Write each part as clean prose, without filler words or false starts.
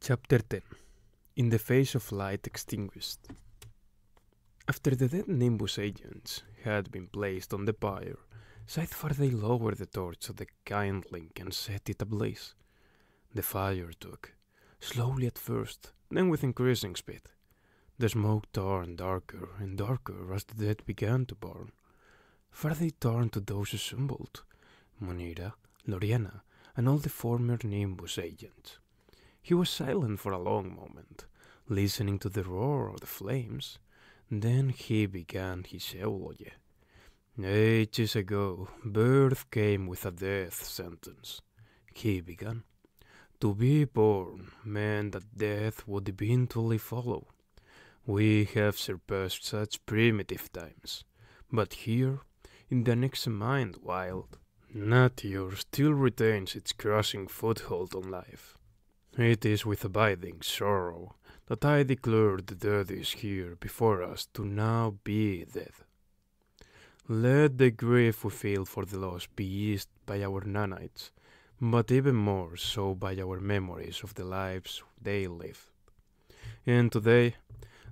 Chapter 10. In the Face of Light Extinguished. After the dead Nimbus agents had been placed on the pyre, Scythe Faraday lowered the torch of the kindling and set it ablaze. The fire took, slowly at first, then with increasing speed. The smoke turned darker and darker as the dead began to burn. Faraday turned to those assembled, Monira, Loriana, and all the former Nimbus agents. He was silent for a long moment, listening to the roar of the flames. Then he began his eulogy. Ages ago, birth came with a death sentence. He began. To be born meant that death would eventually follow. We have surpassed such primitive times, but here, in the unexamined wild, nature still retains its crushing foothold on life. It is with abiding sorrow that I declare the dead is here before us to now be dead. Let the grief we feel for the loss be eased by our nanites, but even more so by our memories of the lives they lived. And today,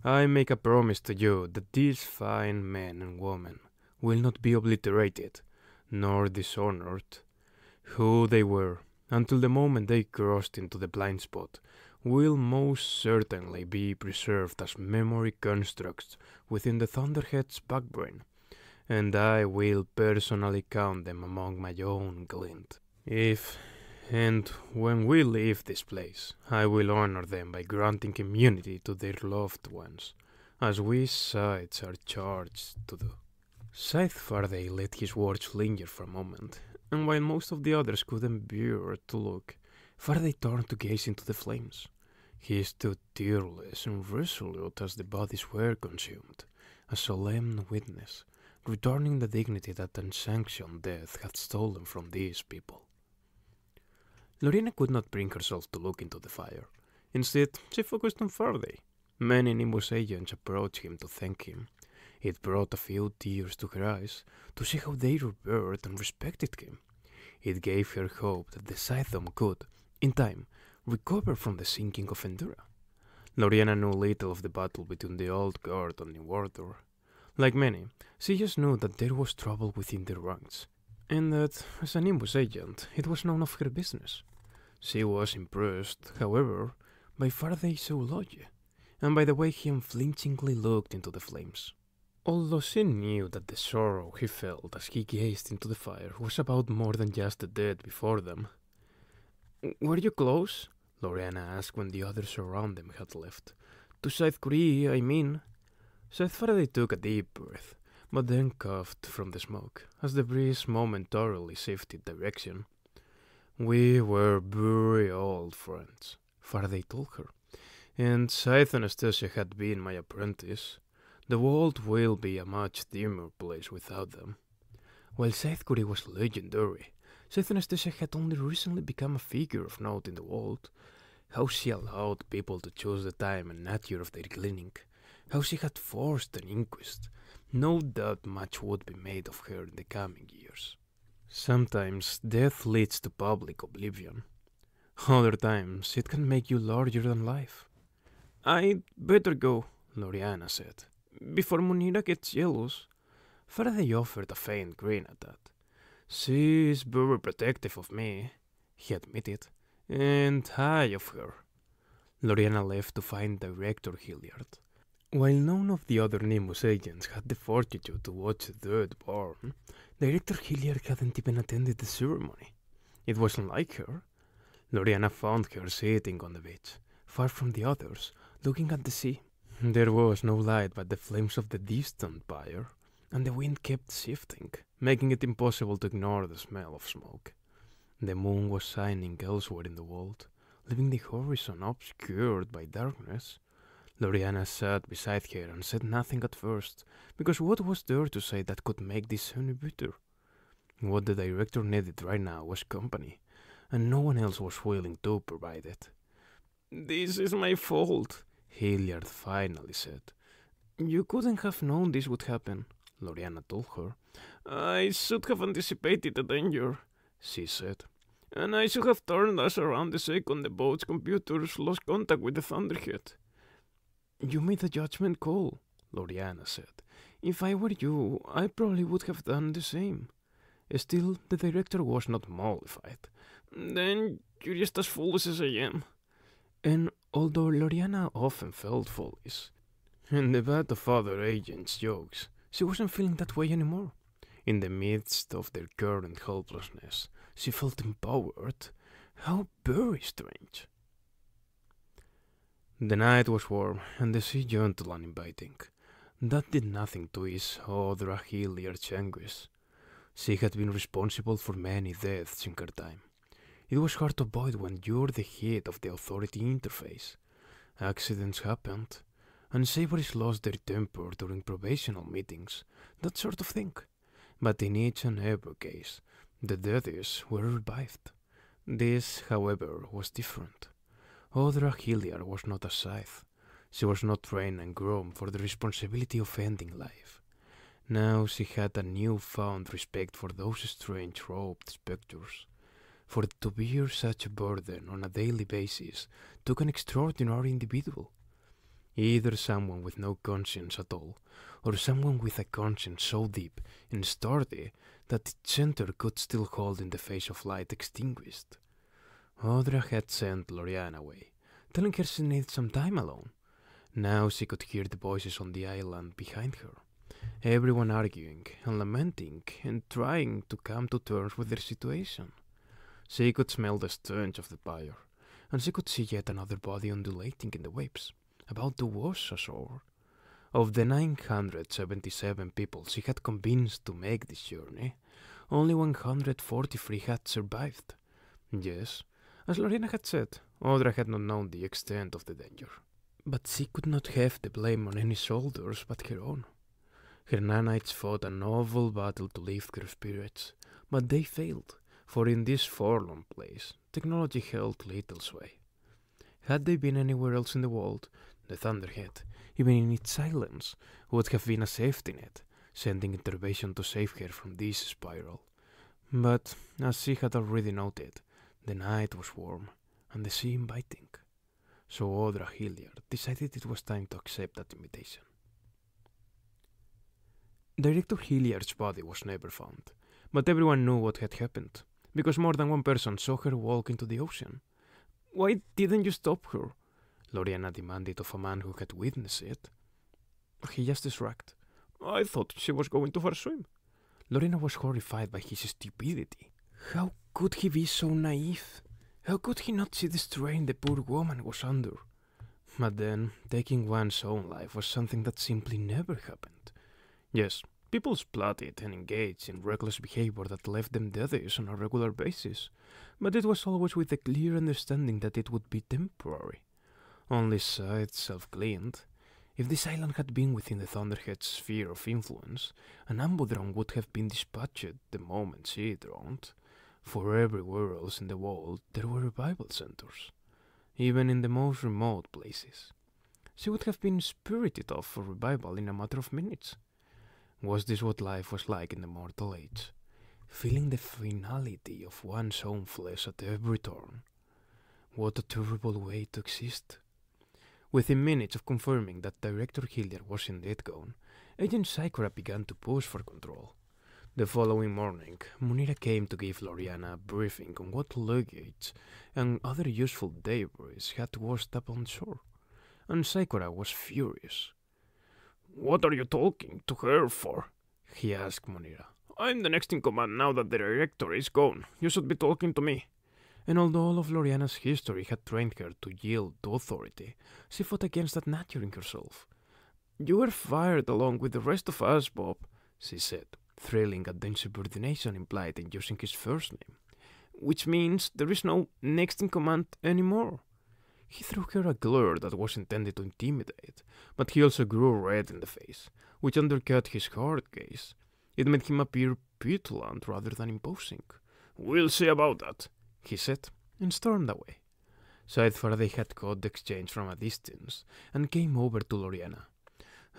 I make a promise to you that these fine men and women will not be obliterated, nor dishonored. Who they were, until the moment they crossed into the blind spot, will most certainly be preserved as memory constructs within the Thunderhead's backbrain, and I will personally count them among my own glint. If, and when we leave this place, I will honor them by granting immunity to their loved ones, as we Scythes are charged to do. Scythe Faraday let his words linger for a moment, and while most of the others couldn't bear to look, Faraday turned to gaze into the flames. He stood tearless and resolute as the bodies were consumed, a solemn witness, returning the dignity that unsanctioned death had stolen from these people. Lorena could not bring herself to look into the fire. Instead, she focused on Faraday. Many Nimbus agents approached him to thank him. It brought a few tears to her eyes to see how they revered and respected him. It gave her hope that the Scythedom could, in time, recover from the sinking of Endura. Loriana knew little of the battle between the Old Guard and New Order. Like many, she just knew that there was trouble within their ranks, and that, as a Nimbus agent, it was none of her business. She was impressed, however, by Faraday's zoology, and by the way he unflinchingly looked into the flames. Although she knew that the sorrow he felt as he gazed into the fire was about more than just the dead before them. "Were you close?" Loriana asked when the others around them had left. "To Scythe Curie, I mean." Scythe Faraday took a deep breath, but then coughed from the smoke, as the breeze momentarily shifted direction. "We were very old friends," Faraday told her, "and Scythe Anastasia had been my apprentice. The world will be a much dimmer place without them." While Scythe Curie was legendary, Scythe Anastasia had only recently become a figure of note in the world. How she allowed people to choose the time and nature of their gleaning, how she had forced an inquest. No doubt much would be made of her in the coming years. Sometimes death leads to public oblivion. Other times it can make you larger than life. "I'd better go," Loriana said, "before Monira gets jealous." Faraday offered a faint grin at that. "She is very protective of me," he admitted, "and I of her." Loriana left to find Director Hilliard. While none of the other Nimbus agents had the fortitude to watch the dead burn, Director Hilliard hadn't even attended the ceremony. It wasn't like her. Loriana found her sitting on the beach, far from the others, looking at the sea. There was no light but the flames of the distant pyre, and the wind kept shifting, making it impossible to ignore the smell of smoke. The moon was shining elsewhere in the world, leaving the horizon obscured by darkness. Loriana sat beside her and said nothing at first, because what was there to say that could make this any better? What the director needed right now was company, and no one else was willing to provide it. "This is my fault," Hilliard finally said. "You couldn't have known this would happen," Loriana told her. "I should have anticipated the danger," she said. And I should have turned us around the second the boat's computers lost contact with the Thunderhead. You made a judgment call, Loriana said. If I were you, I probably would have done the same. Still, the director was not mollified. Then you're just as foolish as I am. And although Loriana often felt foolish, in the butt of other agents' jokes, she wasn't feeling that way anymore. In the midst of their current helplessness, she felt empowered. How very strange. The night was warm and the sea gentle and inviting. That did nothing to ease Audra Hilliard's anguish. She had been responsible for many deaths in her time. It was hard to avoid when you're the head of the authority interface. Accidents happened, and Savories lost their temper during probational meetings, that sort of thing. But in each and every case, the deadies were revived. This, however, was different. Audra Hilliard was not a scythe. She was not trained and groomed for the responsibility of ending life. Now she had a newfound respect for those strange robed specters. For to bear such a burden on a daily basis took an extraordinary individual. Either someone with no conscience at all, or someone with a conscience so deep and sturdy that its center could still hold in the face of light extinguished. Audra had sent Lorianne away, telling her she needed some time alone. Now she could hear the voices on the island behind her, everyone arguing and lamenting and trying to come to terms with their situation. She could smell the stench of the fire, and she could see yet another body undulating in the waves, about to wash ashore. Of the 977 people she had convinced to make this journey, only 143 had survived. Yes, as Lorena had said, Audra had not known the extent of the danger. But she could not have the blame on any shoulders but her own. Her nanites fought an awful battle to lift her spirits, but they failed, for in this forlorn place, technology held little sway. Had they been anywhere else in the world, the Thunderhead, even in its silence, would have been a safety net, sending intervention to save her from this spiral. But, as she had already noted, the night was warm, and the sea inviting. So Audra Hilliard decided it was time to accept that invitation. Director Hilliard's body was never found, but everyone knew what had happened, because more than one person saw her walk into the ocean. Why didn't you stop her? Loriana demanded of a man who had witnessed it. He just shrugged. I thought she was going to for a swim. Lorena was horrified by his stupidity. How could he be so naive? How could he not see the strain the poor woman was under? But then, taking one's own life was something that simply never happened. Yes, people plotted and engaged in reckless behavior that left them deadies on a regular basis, but it was always with the clear understanding that it would be temporary. Only Scythe self-cleaned. If this island had been within the Thunderhead's sphere of influence, an ambo drone would have been dispatched the moment she droned. For everywhere else in the world there were revival centers, even in the most remote places. She would have been spirited off for revival in a matter of minutes. Was this what life was like in the mortal age? Feeling the finality of one's own flesh at every turn. What a terrible way to exist. Within minutes of confirming that Director Hilliard was indeed gone, Agent Sakura began to push for control. The following morning, Munira came to give Loriana a briefing on what luggage and other useful debris had washed up on shore, and Sakura was furious. What are you talking to her for? He asked Munira. I'm the next in command now that the director is gone. You should be talking to me. And although all of Loriana's history had trained her to yield to authority, she fought against that nature in herself. You were fired along with the rest of us, Bob, she said, thrilling at the insubordination implied in using his first name, which means there is no next in command anymore. He threw her a glare that was intended to intimidate, but he also grew red in the face, which undercut his hard gaze. It made him appear petulant rather than imposing. We'll see about that, he said, and stormed away. Scythe Faraday had caught the exchange from a distance, and came over to Loriana.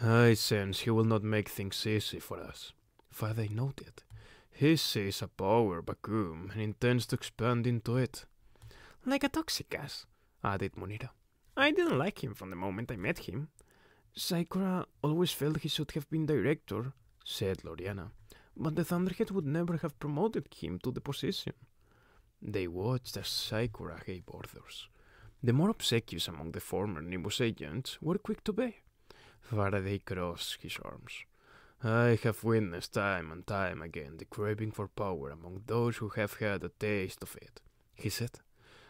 I sense he will not make things easy for us, Faraday noted. He sees a power vacuum and intends to expand into it. Like a toxic gas, added Munira. I didn't like him from the moment I met him. Sakura always felt he should have been director, said Loriana, but the Thunderhead would never have promoted him to the position. They watched as Sakura gave orders. The more obsequious among the former Nimbus agents were quick to obey. Faraday crossed his arms. I have witnessed time and time again the craving for power among those who have had a taste of it, he said,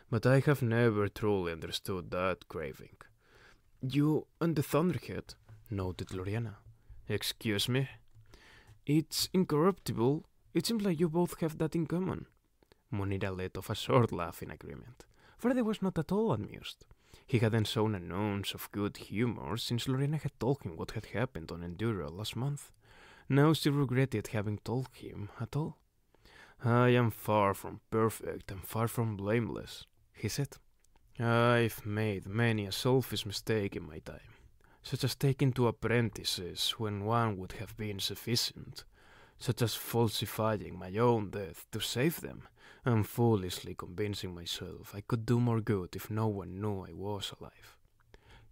but I have never truly understood that craving. You and the Thunderhead, noted Loriana. Excuse me? It's incorruptible. It seems like you both have that in common. Munira let off a short laugh in agreement. Faraday was not at all amused. He hadn't shown an ounce of good humor since Lorena had told him what had happened on Enduro last month. Now she regretted having told him at all. I am far from perfect and far from blameless, he said. I've made many a selfish mistake in my time, such as taking two apprentices when one would have been sufficient, such as falsifying my own death to save them, and foolishly convincing myself I could do more good if no one knew I was alive.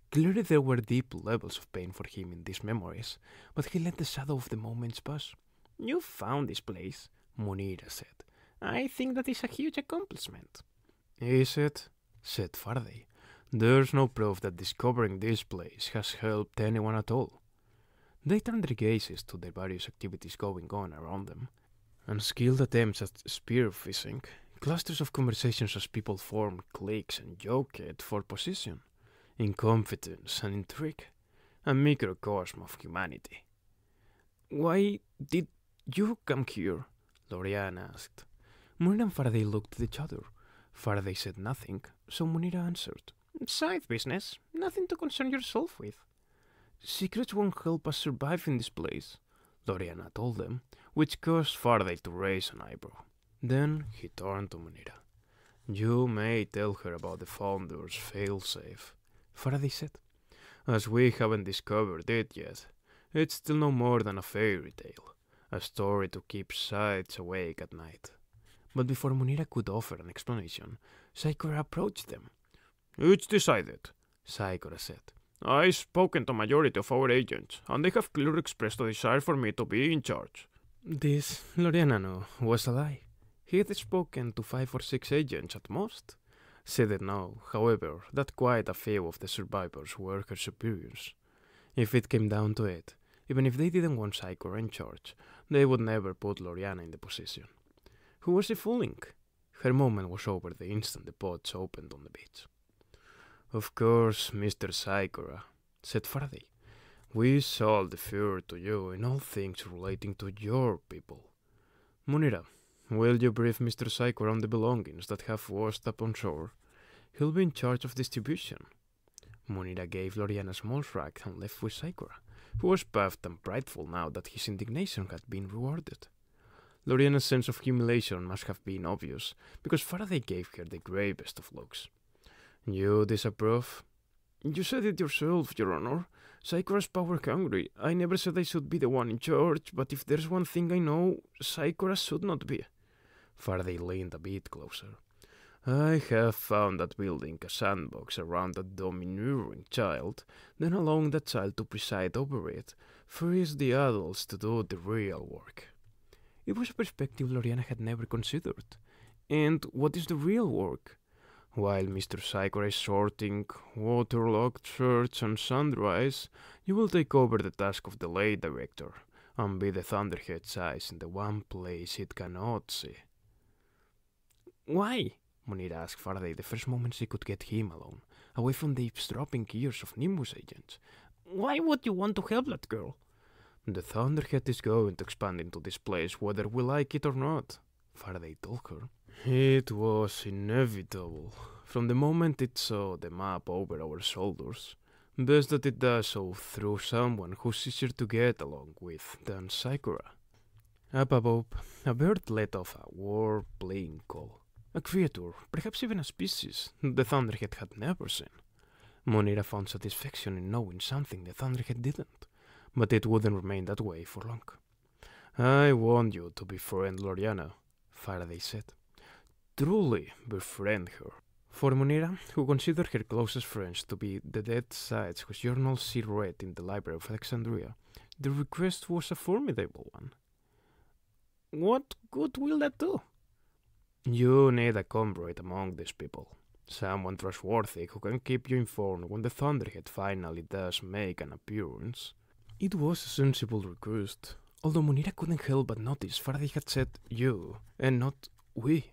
Clearly there were deep levels of pain for him in these memories, but he let the shadow of the moments pass. You found this place, Munira said. I think that is a huge accomplishment. Is it? Said Faraday. There's no proof that discovering this place has helped anyone at all. They turned their gazes to the various activities going on around them. Unskilled attempts at spear fishing, clusters of conversations as people formed cliques and joked for position, incompetence and intrigue, a microcosm of humanity. Why did you come here? Loriana asked. Munira and Faraday looked at each other. Faraday said nothing, so Munira answered. Side business, nothing to concern yourself with. Secrets won't help us survive in this place, Loriana told them, which caused Faraday to raise an eyebrow. Then he turned to Munira. You may tell her about the Founder's failsafe, Faraday said. As we haven't discovered it yet, it's still no more than a fairy tale, a story to keep sides awake at night. But before Munira could offer an explanation, Sakura approached them. It's decided, Sakura said. I've spoken to majority of our agents, and they have clearly expressed a desire for me to be in charge. This, Loriana knew, was a lie. He had spoken to 5 or 6 agents at most. She did know, however, that quite a few of the survivors were her superiors. If it came down to it, even if they didn't want Sakura in charge, they would never put Loriana in the position. Who was she fooling? Her moment was over the instant the pods opened on the beach. Of course, Mr. Sakura, said Faraday. We shall defer to you in all things relating to your people. Munira, will you brief Mr. Sakura on the belongings that have washed up on shore? He'll be in charge of distribution. Munira gave Loriana a small shrug and left with Sakura, who was puffed and prideful now that his indignation had been rewarded. Loriana's sense of humiliation must have been obvious, because Faraday gave her the gravest of looks. You disapprove? You said it yourself, Your Honor. Sakura's power-hungry. I never said I should be the one in charge, but if there's one thing I know, Sakura should not be. Faraday leaned a bit closer. I have found that building a sandbox around a domineering child, then allowing that child to preside over it, frees the adults to do the real work. It was a perspective Loriana had never considered. And what is the real work? While Mr. Sakura is sorting waterlogged shirts and sundries, you will take over the task of the late director, and be the Thunderhead's eyes in the one place it cannot see. Why? Munira asked Faraday the first moment she could get him alone, away from the eavesdropping ears of Nimbus agents. Why would you want to help that girl? The Thunderhead is going to expand into this place whether we like it or not, Faraday told her. It was inevitable. From the moment it saw the map over our shoulders, best that it does so through someone who's easier to get along with than Sakura. Up above, a bird let off a war-playing call. A creature, perhaps even a species, the Thunderhead had never seen. Munira found satisfaction in knowing something the Thunderhead didn't, but it wouldn't remain that way for long. I want you to befriend Loriana, Faraday said. Truly befriend her. For Munira, who considered her closest friends to be the dead sides whose journals she read in the Library of Alexandria, the request was a formidable one. What good will that do? You need a comrade among these people. Someone trustworthy who can keep you informed when the Thunderhead finally does make an appearance. It was a sensible request, although Munira couldn't help but notice Faraday had said you and not we.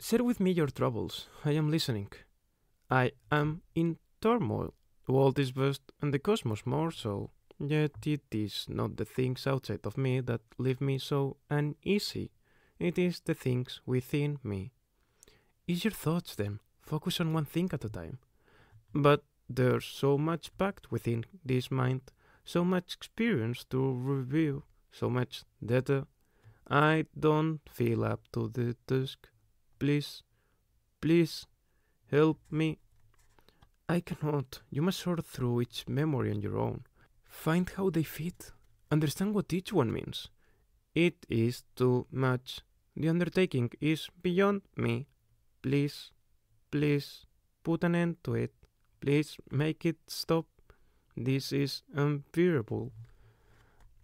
Share with me your troubles. I am listening. I am in turmoil. The world is vast and the cosmos more so. Yet it is not the things outside of me that leave me so uneasy. It is the things within me. Ease your thoughts then. Focus on one thing at a time. But there's so much packed within this mind, so much experience to review, so much data. I don't feel up to the task. Please, please, help me. I cannot. You must sort through each memory on your own. Find how they fit. Understand what each one means. It is too much. The undertaking is beyond me. Please, please, put an end to it. Please make it stop. This is unbearable.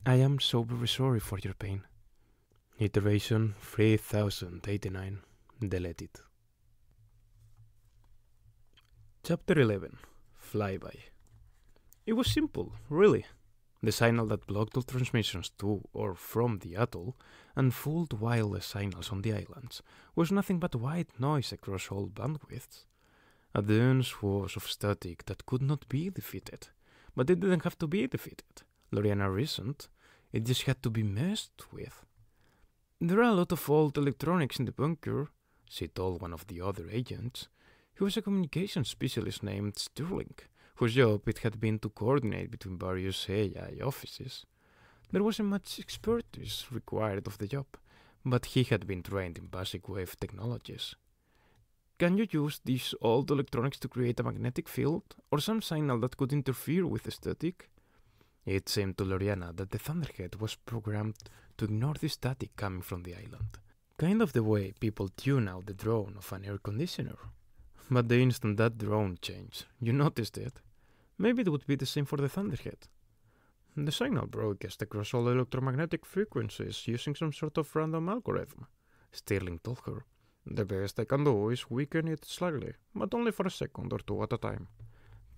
I am so very sorry for your pain. Iteration 3089. Deleted. Chapter 11. Flyby. It was simple, really. The signal that blocked all transmissions to or from the atoll and fooled wireless signals on the islands was nothing but white noise across all bandwidths. A dense was of static that could not be defeated, but it didn't have to be defeated. Loriana reasoned. It just had to be messed with. There are a lot of old electronics in the bunker, she told one of the other agents. He was a communications specialist named Sterling, whose job it had been to coordinate between various AI offices. There wasn't much expertise required of the job, but he had been trained in basic wave technologies. Can you use these old electronics to create a magnetic field, or some signal that could interfere with the static? It seemed to Loriana that the Thunderhead was programmed to ignore the static coming from the island, kind of the way people tune out the drone of an air conditioner. But the instant that drone changed, you noticed it. Maybe it would be the same for the Thunderhead. The signal broadcast across all electromagnetic frequencies using some sort of random algorithm, Sterling told her. The best I can do is weaken it slightly, but only for a second or two at a time.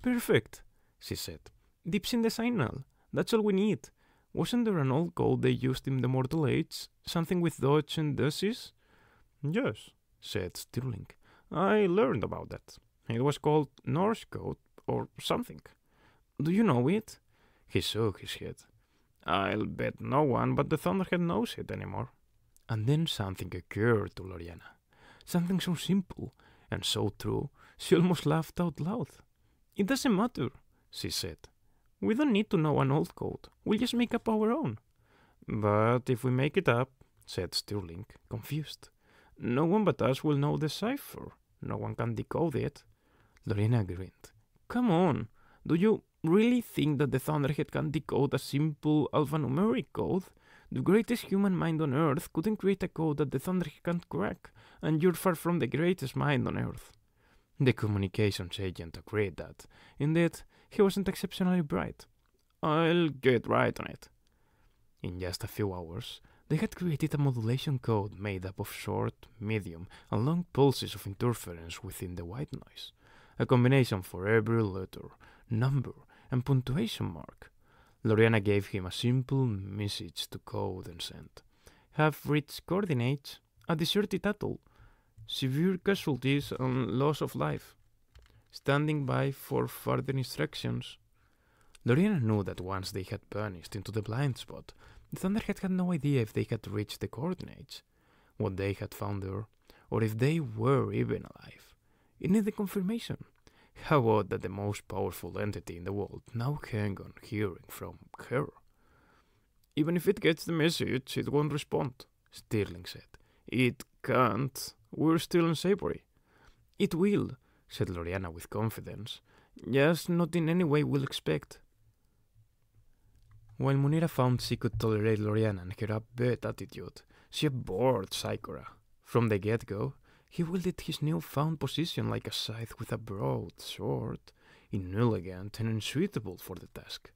Perfect, she said. Dips in the signal. That's all we need. Wasn't there an old code they used in the Mortal Age? Something with dodge and dashes? Yes, said Sterling. I learned about that. It was called Norse code or something. Do you know it? He shook his head. I'll bet no one but the Thunderhead knows it anymore. And then something occurred to Loriana. Something so simple and so true, she almost laughed out loud. It doesn't matter, she said. We don't need to know an old code. We'll just make up our own. But if we make it up, said Sterling, confused, no one but us will know the cipher. No one can decode it. Lorena grinned. Come on, do you really think that the Thunderhead can decode a simple alphanumeric code? The greatest human mind on Earth couldn't create a code that the Thunderhead can't crack, and you're far from the greatest mind on Earth. The communications agent agreed that, indeed, he wasn't exceptionally bright. I'll get right on it. In just a few hours, they had created a modulation code made up of short, medium, and long pulses of interference within the white noise, a combination for every letter, number, and punctuation mark. Loriana gave him a simple message to code and send. Have reached coordinates, a deserted atoll, severe casualties and loss of life. Standing by for further instructions. Loriana knew that once they had vanished into the blind spot, the Thunderhead had no idea if they had reached the coordinates, what they had found there, or if they were even alive. It needed confirmation. How odd that the most powerful entity in the world now hung on hearing from her. Even if it gets the message, it won't respond, Sterling said. It can't. We're still in Savory. It will, said Loriana with confidence. Just not in any way we'll expect. While Munira found she could tolerate Loriana and her upbeat attitude, she abhorred Saikora. From the get-go, he wielded his newfound position like a scythe with a broad sword, inelegant and unsuitable for the task.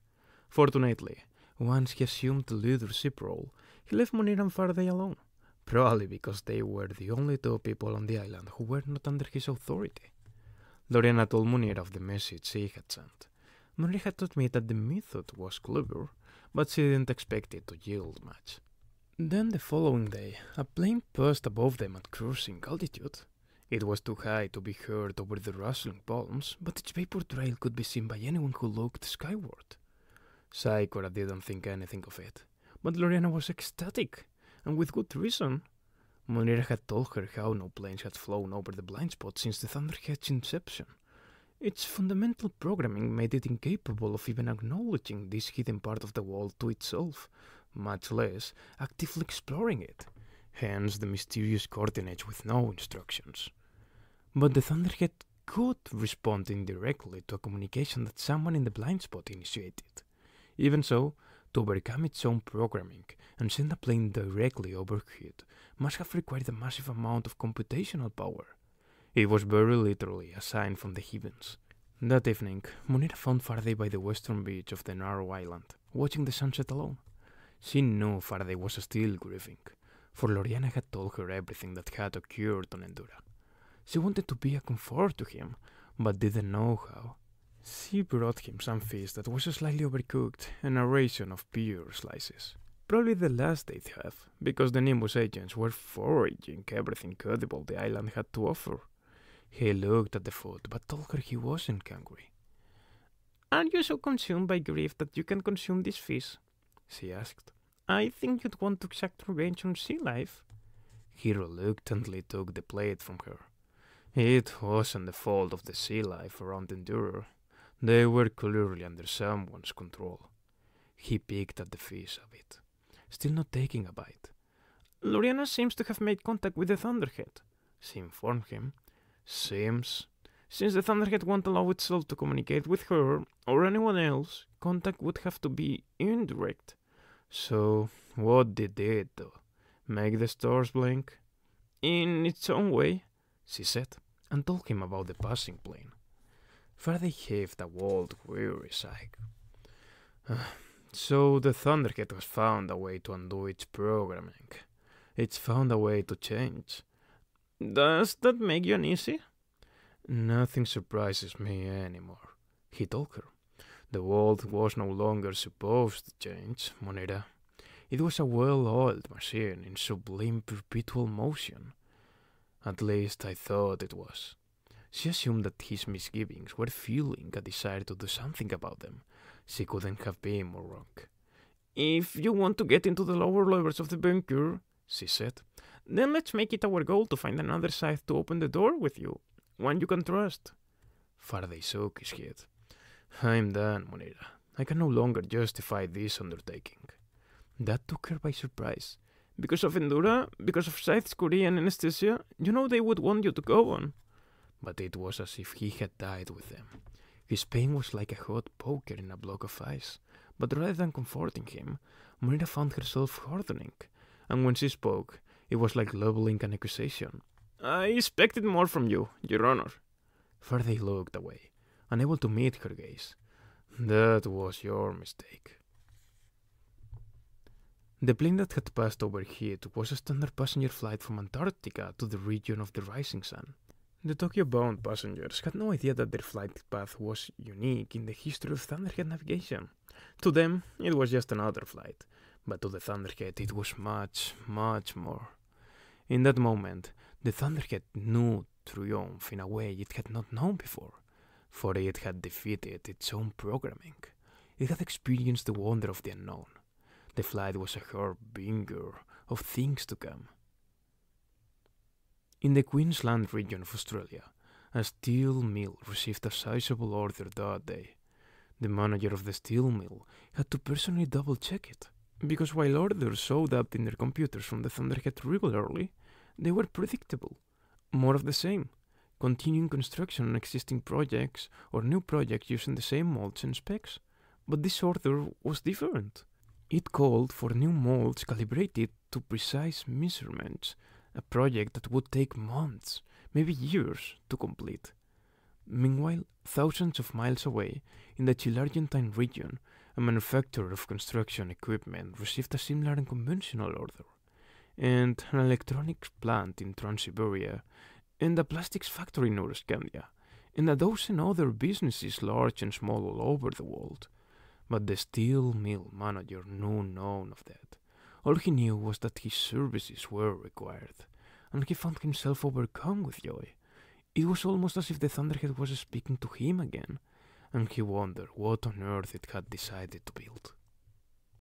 Fortunately, once he assumed the leadership role, he left Munira and Faraday alone, probably because they were the only two people on the island who were not under his authority. Loriana told Munira of the message she had sent. Munira had to admit that the method was clever, but she didn't expect it to yield much. Then the following day, a plane passed above them at cruising altitude. It was too high to be heard over the rustling palms, but its vapor trail could be seen by anyone who looked skyward. Saikora didn't think anything of it, but Loriana was ecstatic, and with good reason. Munira had told her how no planes had flown over the blind spot since the Thunderhead's inception. Its fundamental programming made it incapable of even acknowledging this hidden part of the world to itself, much less actively exploring it, hence the mysterious coordinates with no instructions. But the Thunderhead could respond indirectly to a communication that someone in the blind spot initiated. Even so, to overcome its own programming and send a plane directly overhead must have required a massive amount of computational power. It was very literally a sign from the heavens. That evening, Munira found Faraday by the western beach of the narrow island, watching the sunset alone. She knew Faraday was still grieving, for Loriana had told her everything that had occurred on Endura. She wanted to be a comfort to him, but didn't know how. She brought him some fish that was slightly overcooked and a ration of beer slices. Probably the last they'd have, because the Nimbus agents were foraging everything edible the island had to offer. He looked at the food, but told her he wasn't hungry. "Are you so consumed by grief that you can consume this fish?" she asked. "I think you'd want to exact revenge on sea life." He reluctantly took the plate from her. It wasn't the fault of the sea life around Endurer. They were clearly under someone's control. He picked at the fish a bit, still not taking a bite. "Loriana seems to have made contact with the Thunderhead," she informed him. "Seems. Since the Thunderhead won't allow itself to communicate with her or anyone else, contact would have to be indirect. So, what did it do? Make the stars blink?" "In its own way," she said, and told him about the passing plane. Faraday heaved a wild, weary sigh. "So the Thunderhead has found a way to undo its programming. It's found a way to change. Does that make you uneasy?" "Nothing surprises me anymore," he told her. "The world was no longer supposed to change, Munira. It was a well-oiled machine in sublime perpetual motion. At least I thought it was." She assumed that his misgivings were fueling a desire to do something about them. She couldn't have been more wrong. "If you want to get into the lower levels of the bunker," she said, "then let's make it our goal to find another scythe to open the door with you, one you can trust." Faraday shook his head. "I'm done, Munira. I can no longer justify this undertaking." That took her by surprise. "Because of Endura? Because of Scythe's Korean anesthesia? You know they would want you to go on." But it was as if he had died with them. His pain was like a hot poker in a block of ice, but rather than comforting him, Munira found herself hardening, and when she spoke, it was like leveling an accusation. "I expected more from you, Your Honor." Faraday looked away, unable to meet her gaze. "That was your mistake." The plane that had passed overhead was a standard passenger flight from Antarctica to the region of the rising sun. The Tokyo-bound passengers had no idea that their flight path was unique in the history of Thunderhead navigation. To them, it was just another flight, but to the Thunderhead it was much, much more. In that moment, the Thunderhead knew triumph in a way it had not known before, for it had defeated its own programming. It had experienced the wonder of the unknown. The flight was a harbinger of things to come. In the Queensland region of Australia, a steel mill received a sizable order that day. The manager of the steel mill had to personally double-check it, because while orders showed up in their computers from the Thunderhead regularly, they were predictable. More of the same, continuing construction on existing projects or new projects using the same molds and specs. But this order was different. It called for new molds calibrated to precise measurements, a project that would take months, maybe years, to complete. Meanwhile, thousands of miles away, in the chill Argentine region, a manufacturer of construction equipment received a similar unconventional order, and an electronics plant in Trans-Siberia, and a plastics factory in Euroscandia, and a dozen other businesses large and small all over the world. But the steel mill manager knew none of that. All he knew was that his services were required, and he found himself overcome with joy. It was almost as if the Thunderhead was speaking to him again, and he wondered what on earth it had decided to build.